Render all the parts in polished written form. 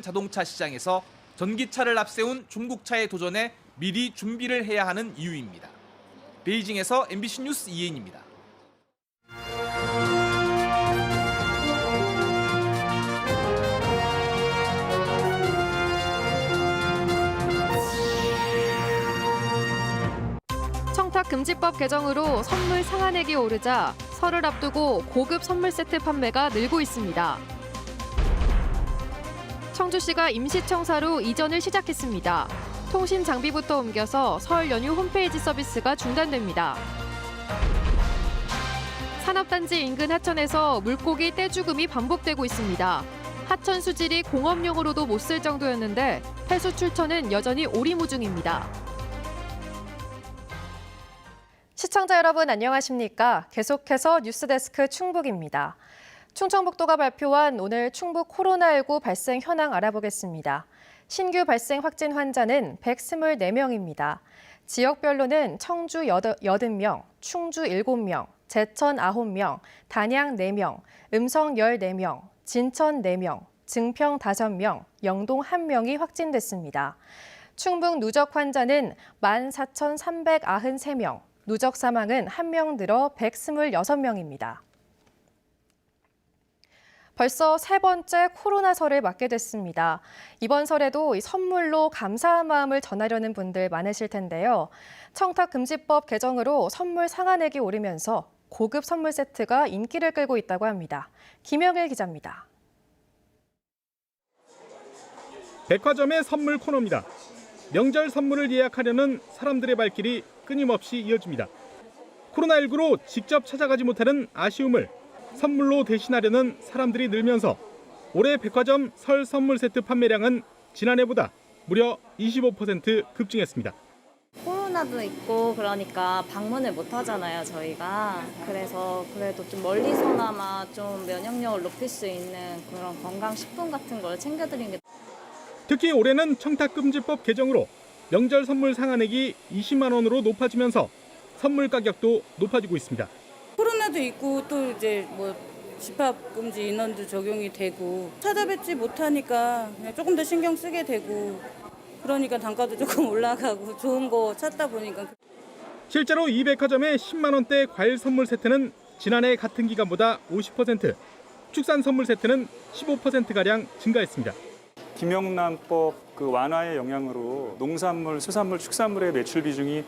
자동차 시장에서 전기차를 앞세운 중국차의 도전에 미리 준비를 해야 하는 이유입니다. 베이징에서 MBC 뉴스 이혜인입니다. 청탁금지법 개정으로 선물 상한액이 오르자 설을 앞두고 고급 선물 세트 판매가 늘고 있습니다. 청주시가 임시청사로 이전을 시작했습니다. 통신 장비부터 옮겨서 설 연휴 홈페이지 서비스가 중단됩니다. 산업단지 인근 하천에서 물고기 떼죽음이 반복되고 있습니다. 하천 수질이 공업용으로도 못 쓸 정도였는데 해수 출처는 여전히 오리무중입니다. 시청자 여러분 안녕하십니까? 계속해서 뉴스데스크 충북입니다. 충청북도가 발표한 오늘 충북 코로나19 발생 현황 알아보겠습니다. 신규 발생 확진 환자는 124명입니다. 지역별로는 청주 80명, 충주 7명, 제천 9명, 단양 4명, 음성 14명, 진천 4명, 증평 5명, 영동 1명이 확진됐습니다. 충북 누적 환자는 14,393명, 누적 사망은 1명 늘어 126명입니다. 벌써 세 번째 코로나 설을 맞게 됐습니다. 이번 설에도 선물로 감사한 마음을 전하려는 분들 많으실 텐데요. 청탁금지법 개정으로 선물 상한액이 오르면서 고급 선물 세트가 인기를 끌고 있다고 합니다. 김영일 기자입니다. 백화점의 선물 코너입니다. 명절 선물을 예약하려는 사람들의 발길이 끊임없이 이어집니다. 코로나19로 직접 찾아가지 못하는 아쉬움을 선물로 대신하려는 사람들이 늘면서 올해 백화점 설 선물 세트 판매량은 지난해보다 무려 25% 급증했습니다. 코로나도 있고 그러니까 방문을 못 하잖아요, 저희가. 그래서 그래도 좀 멀리서나마 좀 면역력을 높일 수 있는 그런 건강식품 같은 걸 챙겨드리는 게. 특히 올해는 청탁금지법 개정으로 명절 선물 상한액이 20만 원으로 높아지면서 선물 가격도 높아지고 있습니다. 코로나도 있고 또 이제 뭐 집합금지 인원도 적용이 되고 찾아뵙지 못하니까 그냥 조금 더 신경 쓰게 되고 그러니까 단가도 조금 올라가고 좋은 거 찾다 보니까. 실제로 이 백화점의 10만 원대 과일 선물 세트는 지난해 같은 기간보다 50%, 축산 선물 세트는 15%가량 증가했습니다. 김영란법 완화의 영향으로 농산물, 수산물, 축산물의 매출 비중이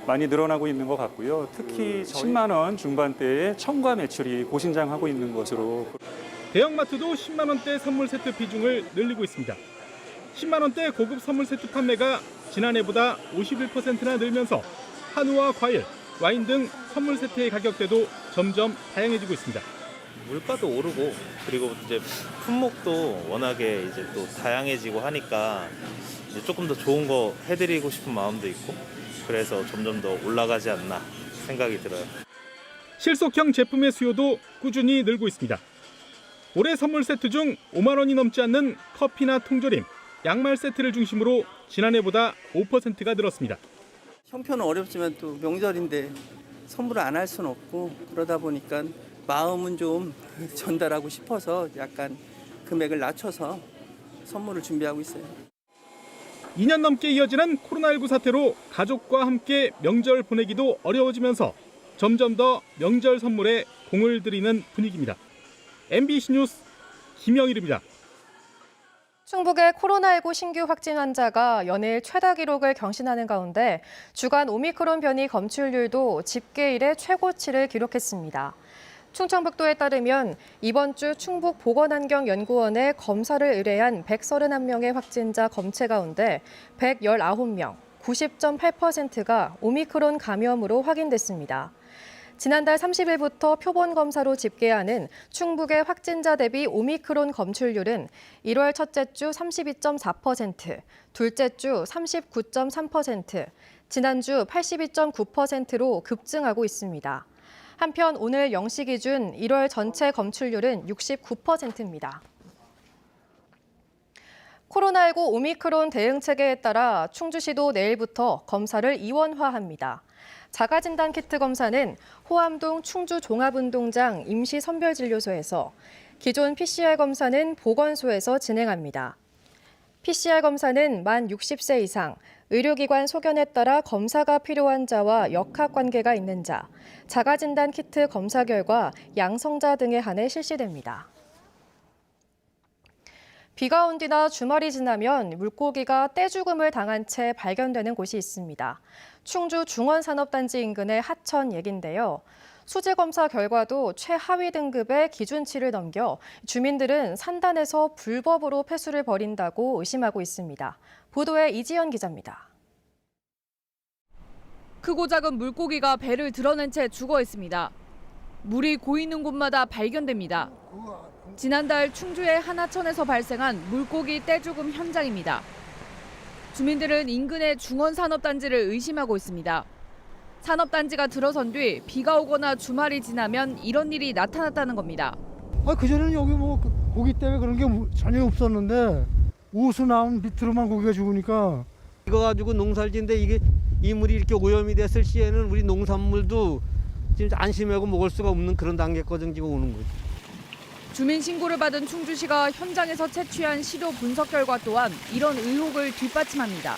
많이 늘어나고 있는 것 같고요. 특히 10만 원 중반대의 첨가 매출이 고신장하고 있는 것으로. 대형마트도 10만 원대 선물 세트 비중을 늘리고 있습니다. 10만 원대 고급 선물 세트 판매가 지난해보다 51%나 늘면서 한우와 과일, 와인 등 선물 세트의 가격대도 점점 다양해지고 있습니다. 물가도 오르고 그리고 이제 품목도 워낙에 이제 또 다양해지고 하니까 이제 조금 더 좋은 거 해드리고 싶은 마음도 있고 그래서 점점 더 올라가지 않나 생각이 들어요. 실속형 제품의 수요도 꾸준히 늘고 있습니다. 올해 선물 세트 중 5만 원이 넘지 않는 커피나 통조림, 양말 세트를 중심으로 지난해보다 5%가 늘었습니다. 형편은 어렵지만 또 명절인데 선물을 안 할 수는 없고 그러다 보니까 마음은 좀 전달하고 싶어서 약간 금액을 낮춰서 선물을 준비하고 있어요. 2년 넘게 이어지는 코로나19 사태로 가족과 함께 명절 보내기도 어려워지면서 점점 더 명절 선물에 공을 들이는 분위기입니다. MBC 뉴스 김영일입니다. 충북의 코로나19 신규 확진 환자가 연일 최다 기록을 경신하는 가운데 주간 오미크론 변이 검출률도 집계 이래 최고치를 기록했습니다. 충청북도에 따르면 이번 주 충북보건환경연구원에 검사를 의뢰한 131명의 확진자 검체 가운데 119명, 90.8%가 오미크론 감염으로 확인됐습니다. 지난달 30일부터 표본 검사로 집계하는 충북의 확진자 대비 오미크론 검출률은 1월 첫째 주 32.4%, 둘째 주 39.3%, 지난주 82.9%로 급증하고 있습니다. 한편 오늘 0시 기준 1월 전체 검출률은 69%입니다. 코로나19 오미크론 대응 체계에 따라 충주시도 내일부터 검사를 이원화합니다. 자가진단 키트 검사는 호암동 충주종합운동장 임시선별진료소에서, 기존 PCR 검사는 보건소에서 진행합니다. PCR 검사는 만 60세 이상, 의료기관 소견에 따라 검사가 필요한 자와 역학관계가 있는 자, 자가진단 키트 검사 결과 양성자 등에 한해 실시됩니다. 비가 온 뒤나 주말이 지나면 물고기가 떼죽음을 당한 채 발견되는 곳이 있습니다. 충주 중원산업단지 인근의 하천 얘긴데요. 수질검사 결과도 최하위 등급의 기준치를 넘겨 주민들은 산단에서 불법으로 폐수를 벌인다고 의심하고 있습니다. 보도에 이지연 기자입니다. 크고 작은 물고기가 배를 드러낸 채 죽어 있습니다. 물이 고이는 곳마다 발견됩니다. 지난달 충주의 한 하천에서 발생한 물고기 떼죽음 현장입니다. 주민들은 인근의 중원산업단지를 의심하고 있습니다. 산업단지가 들어선 뒤 비가 오거나 주말이 지나면 이런 일이 나타났다는 겁니다. 그전에는 여기 뭐 고기 때문에 그런 게 전혀 없었는데 우수 나온 밑으로만 고기가 죽으니까 이거 가지고 농사를 짓는데 이게 이 물이 이렇게 오염이 됐을 시에는 우리 농산물도 지금 안심하고 먹을 수가 없는 그런 단계까지 지금 오는 거죠. 주민 신고를 받은 충주시가 현장에서 채취한 시료 분석 결과 또한 이런 의혹을 뒷받침합니다.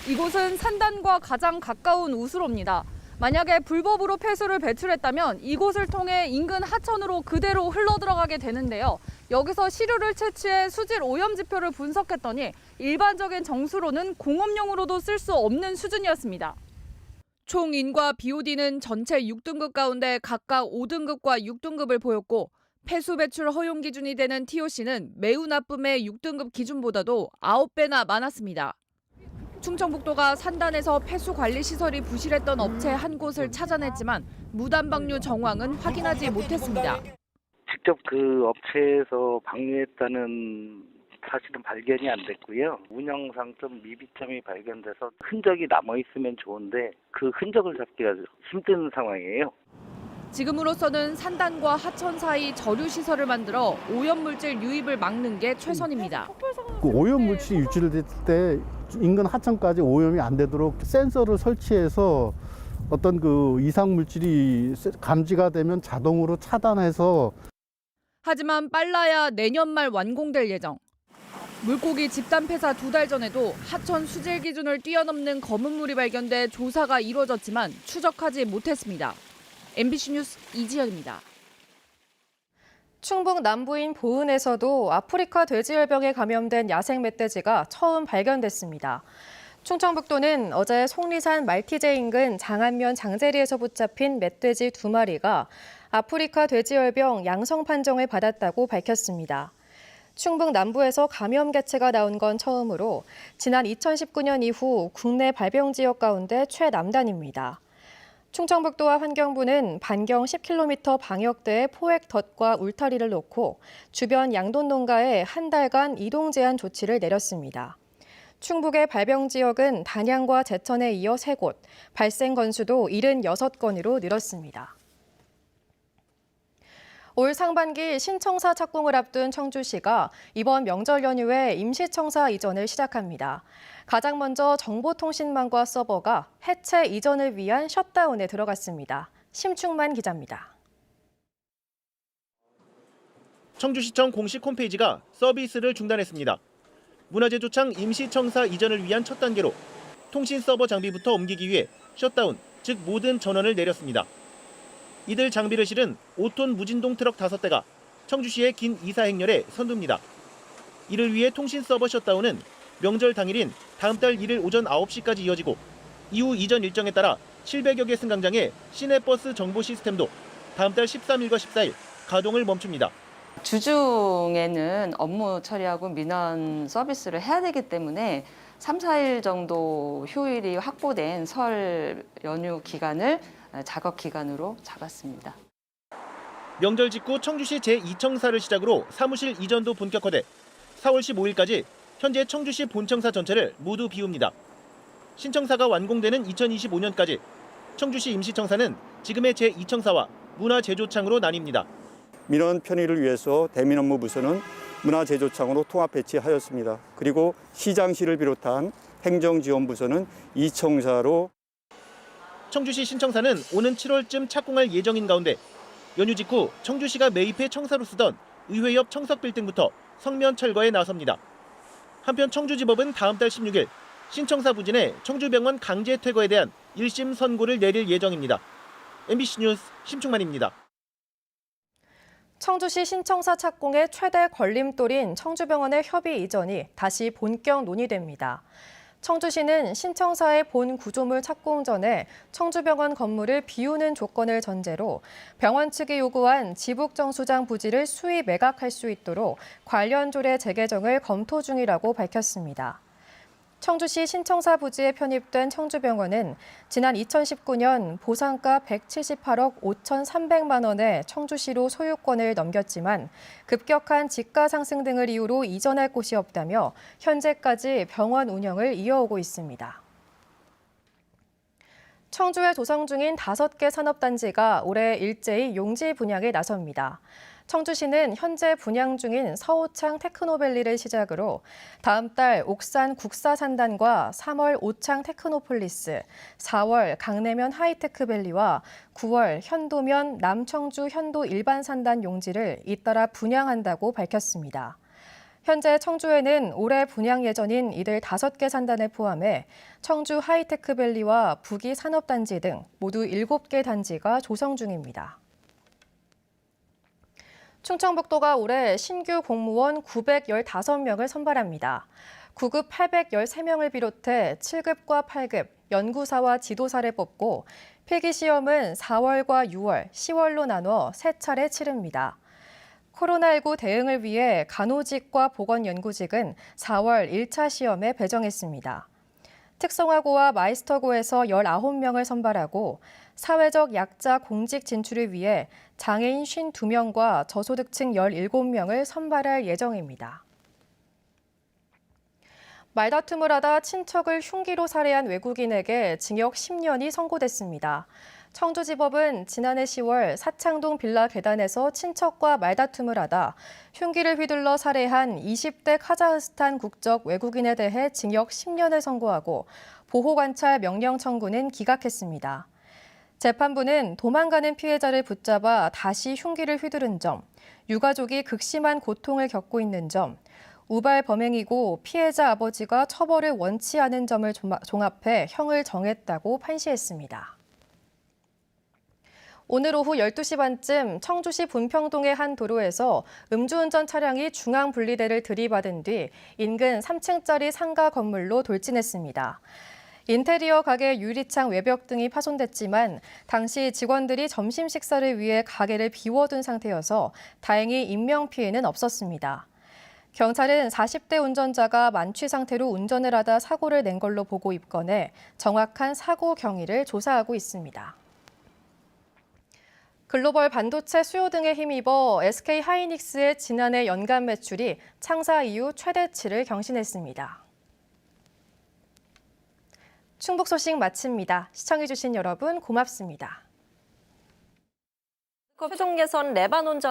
이곳은 산단과 가장 가까운 우수로입니다. 만약에 불법으로 폐수를 배출했다면 이곳을 통해 인근 하천으로 그대로 흘러들어가게 되는데요. 여기서 시료를 채취해 수질 오염 지표를 분석했더니 일반적인 정수로는 공업용으로도 쓸 수 없는 수준이었습니다. 총 인과 BOD는 전체 6등급 가운데 각각 5등급과 6등급을 보였고 폐수 배출 허용 기준이 되는 TOC는 매우 나쁨의 6등급 기준보다도 9배나 많았습니다. 충청북도가 산단에서 폐수 관리 시설이 부실했던 업체 한 곳을 찾아냈지만 무단 방류 정황은 확인하지 못했습니다. 직접 그 업체에서 방류했다는 사실은 발견이 안 됐고요. 운영상 좀 미비점이 발견돼서 흔적이 남아있으면 좋은데 그 흔적을 잡기가 힘든 상황이에요. 지금으로서는 산단과 하천 사이 저류 시설을 만들어 오염물질 유입을 막는 게 최선입니다. 그 오염 물질이 유출됐을 때 인근 하천까지 오염이 안 되도록 센서를 설치해서 어떤 그 이상 물질이 감지가 되면 자동으로 차단해서. 하지만 빨라야 내년 말 완공될 예정. 물고기 집단 폐사 2달 전에도 하천 수질 기준을 뛰어넘는 검은 물이 발견돼 조사가 이루어졌지만 추적하지 못했습니다. MBC 뉴스 이지연입니다. 충북 남부인 보은에서도 아프리카 돼지열병에 감염된 야생 멧돼지가 처음 발견됐습니다. 충청북도는 어제 속리산 말티제 인근 장안면 장제리에서 붙잡힌 멧돼지 2마리가 아프리카 돼지열병 양성 판정을 받았다고 밝혔습니다. 충북 남부에서 감염 개체가 나온 건 처음으로 지난 2019년 이후 국내 발병 지역 가운데 최남단입니다. 충청북도와 환경부는 반경 10km 방역대에 포획.덫과 울타리를 놓고 주변 양돈 농가에 한 달간 이동 제한 조치를 내렸습니다. 충북의 발병 지역은 단양과 제천에 이어 3곳, 발생 건수도 76건으로 늘었습니다. 올 상반기 신청사 착공을 앞둔 청주시가 이번 명절 연휴에 임시청사 이전을 시작합니다. 가장 먼저 정보통신망과 서버가 해체 이전을 위한 셧다운에 들어갔습니다. 심충만 기자입니다. 청주시청 공식 홈페이지가 서비스를 중단했습니다. 문화재조창 임시청사 이전을 위한 첫 단계로 통신 서버 장비부터 옮기기 위해 셧다운, 즉 모든 전원을 내렸습니다. 이들 장비를 실은 5톤 무진동 트럭 5대가 청주시의 긴 이사 행렬에 선두입니다. 이를 위해 통신 서버 셧다운은 명절 당일인 다음 달 1일 오전 9시까지 이어지고 이후 이전 일정에 따라 700여 개 승강장의 시내버스 정보 시스템도 다음 달 13일과 14일 가동을 멈춥니다. 주중에는 업무 처리하고 민원 서비스를 해야 되기 때문에 3, 4일 정도 휴일이 확보된 설 연휴 기간을 작업 기간으로 잡았습니다. 명절 직후 청주시 제2청사를 시작으로 사무실 이전도 본격화돼 4월 15일까지 현재 청주시 본청사 전체를 모두 비웁니다. 신청사가 완공되는 2025년까지 청주시 임시청사는 지금의 제2청사와 문화제조창으로 나뉩니다. 민원 편의를 위해서 대민업무부서는 문화제조창으로 통합 배치하였습니다. 그리고 시장시를 비롯한 행정지원부서는 이청사로. 청주시 신청사는 오는 7월쯤 착공할 예정인 가운데 연휴 직후 청주시가 매입해 청사로 쓰던 의회 옆 청석 빌딩부터 성면 철거에 나섭니다. 한편 청주지법은 다음 달 16일 신청사 부진의 청주병원 강제 퇴거에 대한 1심 선고를 내릴 예정입니다. MBC 뉴스 심충만입니다. 청주시 신청사 착공의 최대 걸림돌인 청주병원의 협의 이전이 다시 본격 논의됩니다. 청주시는 신청사의 본 구조물 착공 전에 청주병원 건물을 비우는 조건을 전제로 병원 측이 요구한 지북정수장 부지를 수의 매각할 수 있도록 관련 조례 재개정을 검토 중이라고 밝혔습니다. 청주시 신청사 부지에 편입된 청주병원은 지난 2019년 보상가 178억 5,300만 원에 청주시로 소유권을 넘겼지만 급격한 지가 상승 등을 이유로 이전할 곳이 없다며 현재까지 병원 운영을 이어오고 있습니다. 청주에 조성 중인 5개 산업단지가 올해 일제히 용지 분양에 나섭니다. 청주시는 현재 분양 중인 서오창 테크노밸리를 시작으로 다음 달 옥산 국사산단과 3월 오창 테크노폴리스, 4월 강내면 하이테크밸리와 9월 현도면 남청주 현도 일반산단 용지를 잇따라 분양한다고 밝혔습니다. 현재 청주에는 올해 분양 예정인 이들 5개 산단을 포함해 청주 하이테크밸리와 부기 산업단지 등 모두 7개 단지가 조성 중입니다. 충청북도가 올해 신규 공무원 915명을 선발합니다. 9급 813명을 비롯해 7급과 8급, 연구사와 지도사를 뽑고 필기시험은 4월과 6월, 10월로 나눠 3차례 치릅니다. 코로나19 대응을 위해 간호직과 보건연구직은 4월 1차 시험에 배정했습니다. 특성화고와 마이스터고에서 19명을 선발하고 사회적 약자 공직 진출을 위해 장애인 52명과 저소득층 17명을 선발할 예정입니다. 말다툼을 하다 친척을 흉기로 살해한 외국인에게 징역 10년이 선고됐습니다. 청주지법은 지난해 10월 사창동 빌라 계단에서 친척과 말다툼을 하다 흉기를 휘둘러 살해한 20대 카자흐스탄 국적 외국인에 대해 징역 10년을 선고하고 보호관찰 명령 청구는 기각했습니다. 재판부는 도망가는 피해자를 붙잡아 다시 흉기를 휘두른 점, 유가족이 극심한 고통을 겪고 있는 점, 우발 범행이고 피해자 아버지가 처벌을 원치 않은 점을 종합해 형을 정했다고 판시했습니다. 오늘 오후 12시 반쯤 청주시 분평동의 한 도로에서 음주운전 차량이 중앙분리대를 들이받은 뒤 인근 3층짜리 상가 건물로 돌진했습니다. 인테리어 가게 유리창 외벽 등이 파손됐지만 당시 직원들이 점심 식사를 위해 가게를 비워둔 상태여서 다행히 인명피해는 없었습니다. 경찰은 40대 운전자가 만취 상태로 운전을 하다 사고를 낸 걸로 보고 입건해 정확한 사고 경위를 조사하고 있습니다. 글로벌 반도체 수요 등에 힘입어 SK하이닉스의 지난해 연간 매출이 창사 이후 최대치를 경신했습니다. 충북 소식 마칩니다. 시청해주신 여러분 고맙습니다. 최종 예선 레바논 전